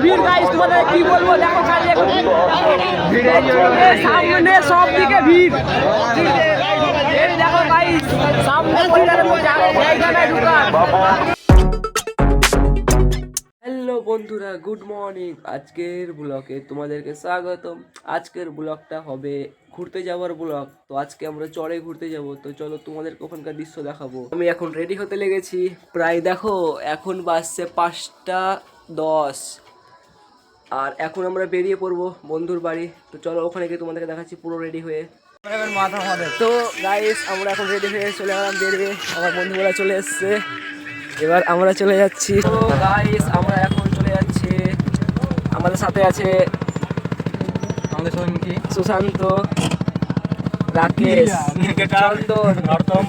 ভিড় গাইস, তোমাদের কি বলবো, দেখো খালি সামনে সব দিকে ভিড়। এই দেখো গাইস, সামনে জায়গা নাই ঢুকার। হ্যালো বন্ধুরা, গুড মর্নিং। আজকের ব্লগে তোমাদেরকে স্বাগতম। আজকের ব্লগটা হবে ঘুরতে যাওয়ার ব্লগ। তো আজকে আমরা চড়ে ঘুরতে যাব। তো চলো তোমাদেরকে ওখানকার দৃশ্য দেখাবো। আমি এখন রেডি হতে লেগেছি। প্রায় দেখো এখন বাজছে 5:10 আর এখন আমরা বেরিয়ে পড়বো বন্ধুর বাড়ি। তো চলো ওখানে গিয়ে তোমাদেরকে দেখাচ্ছি পুরো রেডি হয়ে। তো গাইস, আমরা এখন রেডি হয়ে চলে গেলাম বেরিয়ে। আমার বন্ধুরা চলে এসছে, এবার আমরা চলে যাচ্ছি। তো গাইস, আমরা এখন চলে যাচ্ছি। আমাদের সাথে আছে আমাদের সুশান্ত, রাকেশ, চন্দন, নর্তম,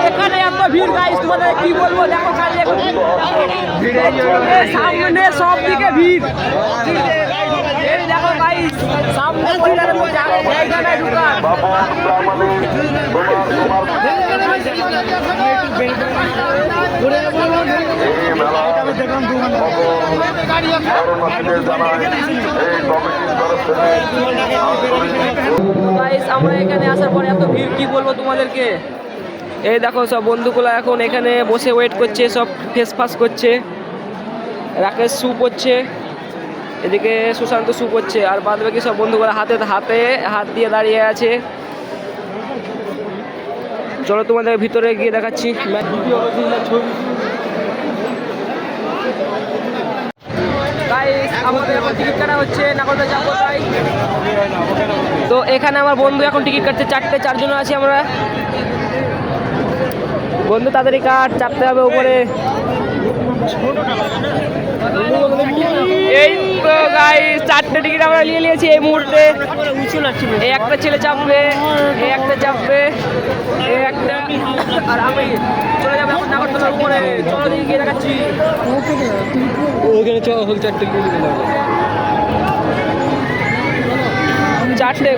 এখানে এত ভিড় গাইস, তোমাদের কি বলবো, দেখো খালি সামনে সব দিকে ভিড়। দেখো গাইস, সামনে জায়গা নাই ঢুকার। আমরা এখানে আসার পরে এত ভিড় কি বলবো তোমাদেরকে। এই দেখো সব বন্ধুগুলো এখন এখানে বসে ওয়েট করছে, সব ফেস ফাস করছে। রাকেশ শু করছে, এদিকে সুশান্ত শু করছে, আর বাদ বাকি সব বন্ধুগুলো হাত দিয়ে দাঁড়িয়ে আছে। চলো তোমাদের ভিতরে গিয়ে দেখাচ্ছি। আমাদের এখন টিকিট কাটা হচ্ছে, নাগরদোলা যাবো তাই। তো এখানে আমার বন্ধু এখন টিকিট কাটছে, 4জন আছি আমরা। বন্ধু তাড়াতাড়ি কাট, চাপতে হবে উপরে। এই তো গাইস, 4টে টিকিট আমরা নিয়ে নিয়েছি এই মুহূর্তে। এই একটা ছেলে চাপবে, এই একটা চাপবে, এই একটা, আর আমি চলে যাবো এখন নাগরদোলার উপরে। চলো দিকে গিয়ে দেখাচ্ছি। ওখানে চল, 4টে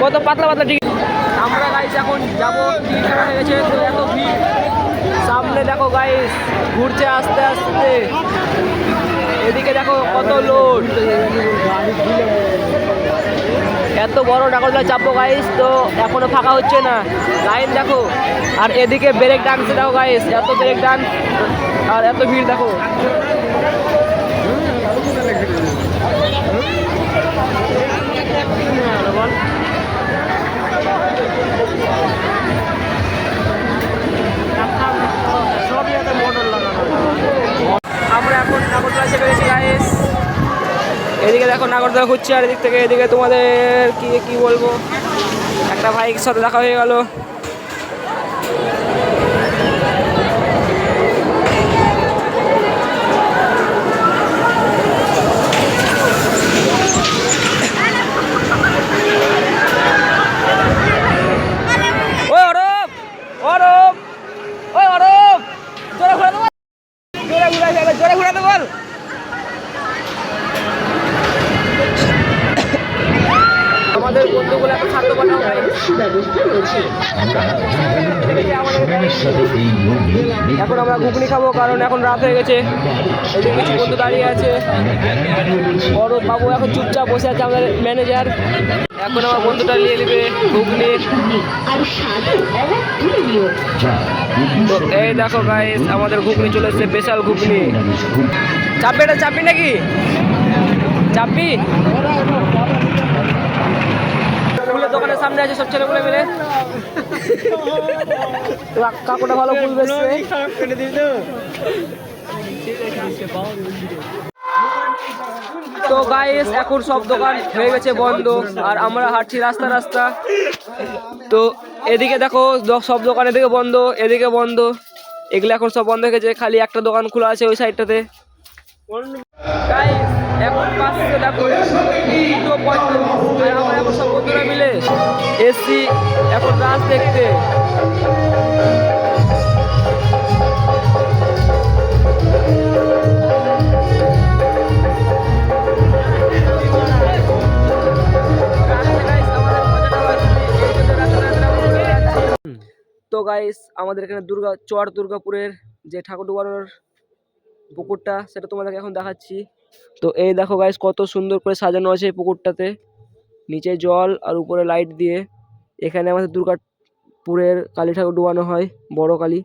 কত পাতলা পাতলা টিকিট। আমরা গাইস এখন যাবো, টিকিট কাটা হয়ে গেছে। তো এত ভিড়, সামনে দেখো গাইস ঘুরছে আস্তে আস্তে। এদিকে দেখো কত লোড, এত বড় নাগরদোলা চাপবো গাইস। তো এখনো ফাঁকা হচ্ছে না, লাইন দেখো। আর এদিকে ব্রেক ডান্সে দেখো গাইস, এত ব্রেক ডান্স আর এত ভিড় দেখো। আমরা এখন নাগরদোলা চেপে গেছি গাইস। এদিকে দেখো নাগরদোলা ঘুরছে, আর এদিক থেকে এদিকে তোমাদের কি বলবো, একটা ভাইয়ের সাথে দেখা হয়ে গেল। আমাদের বন্ধুগুলো এখন খাদ্য বানাও এখন আমরা ঘুগনি খাবো, কারণ এখন রাত হয়ে গেছে। এদিকে কিছু বন্ধু দাঁড়িয়ে আছে। বড় বাবু এখন চুপচাপ বসে আছে, আমাদের ম্যানেজার। এখন আমার বন্ধুটা নিয়ে নেবে ঘুগনি। তো এই দেখো গাইস, আমাদের ঘুগনি চলে এসছে, স্পেশাল ঘুগনি। চাপবি, এটা চাপবি নাকি? চাপবি? দোকানের সামনে আছে সব ছেলেগুলো মিলে। কাকুটা ভালো ফুল বেচছে। তো গাইস, এখন সব দোকান হয়ে গেছে বন্ধ, আর আমরা হাঁটছি রাস্তা। তো এদিকে দেখো সব দোকান, এদিকে বন্ধ, এদিকে বন্ধ। এগুলো এখন সব বন্ধ হয়ে গেছে, খালি একটা দোকান খোলা আছে ওই সাইডটাতে। এখন বাসে দেখো 2:35, আর আমরা এখন সব বন্ধুরা মিলে এসছি এখন রাত দেখতে। তো গাইস আমাদের এখানে দুর্গাপুরের যে ঠাকুর ডুবানোর পুকুরটা সেটা তোমাদেরকে এখন দেখাচ্ছি। তো এই দেখো গাইস কত সুন্দর করে সাজানো আছে এই পুকুরটাতে, নিচে জল আর উপরে লাইট দিয়ে। এখানে আমাদের দুর্গাপুরের কালী ঠাকুর ডুবানো হয়, বড় কালী।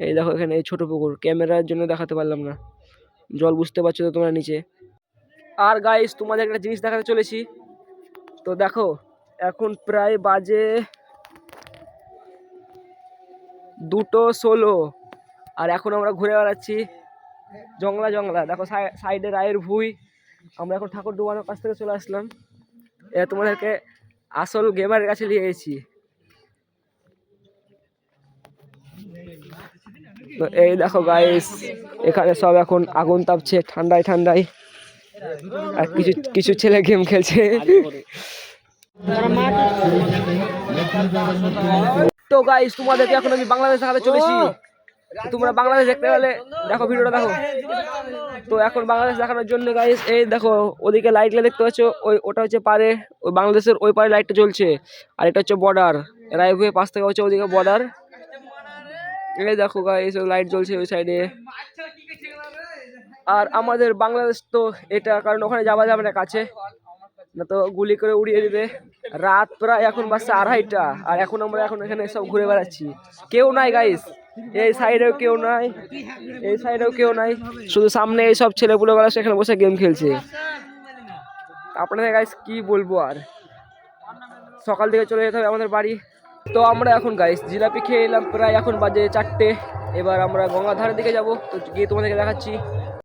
এই দেখো এখানে এই ছোট পুকুর, ক্যামেরার জন্য দেখাতে পারলাম না, জল বুঝতে পারছো তো তোমরা নিচে। আর গাইস তোমাদের একটা জিনিস দেখাতে চলেছি। তো দেখো এখন প্রায় বাজে 2:16 আর এখন আমরা ঘুরে বেড়াচ্ছি জংলা। দেখো সাইডে রায়ের ভুঁই। আমরা এখন ঠাকুর ডুবানোর কাছ থেকে চলে আসলাম, তোমাদেরকে আসল গেমারের কাছে নিয়ে গেছি। তো এই দেখো গাইস এখানে সব এখন আগুন তাপছে ঠান্ডায় আর কিছু ছেলে গেম খেলছে। তো গাইস তোমাদেরকে এখন আমি বাংলাদেশ দেখাতে চলেছি। তোমরা বাংলাদেশ দেখতে গেলে দেখো, ভিডিওটা দেখো। তো এখন বাংলাদেশ দেখানোর জন্য গাইস এই দেখো ওদিকে লাইটগুলো দেখতে পাচ্ছ, ওটা হচ্ছে পারে, ওই বাংলাদেশের ওই পারে লাইটটা জ্বলছে। আর এটা হচ্ছে বর্ডার, রায়ভুয়ে পাশ থেকে হচ্ছে ওদিকে বর্ডার। এই দেখো গাইস লাইট জ্বলছে ওই সাইডে। আর আমাদের বাংলাদেশ তো এটা, কারণ ওখানে যাওয়া যাবে না কাছে, না তো গুলি করে উড়িয়ে দিবে। রাত প্রায় এখন বাজছে 2:30, আর এখন আমরা এখানে সব ঘুরে বেড়াচ্ছি। কেউ নাই গাইস, এই সাইডেও কেউ নাই, এই সাইডেও কেউ নাই, শুধু সামনে এই সব ছেলেপুলে গুলো সেখানে বসে গেম খেলছে। আপনাদের গাইস কি বলবো, আর সকাল থেকে চলে যেতে হবে আমাদের বাড়ি। তো আমরা এখন গাইস জিলাপি খেয়ে এলাম, প্রায় এখন বাজে 4টে। এবার আমরা গঙ্গাধারের দিকে যাব, তো গিয়ে তোমাদেরকে দেখাচ্ছি।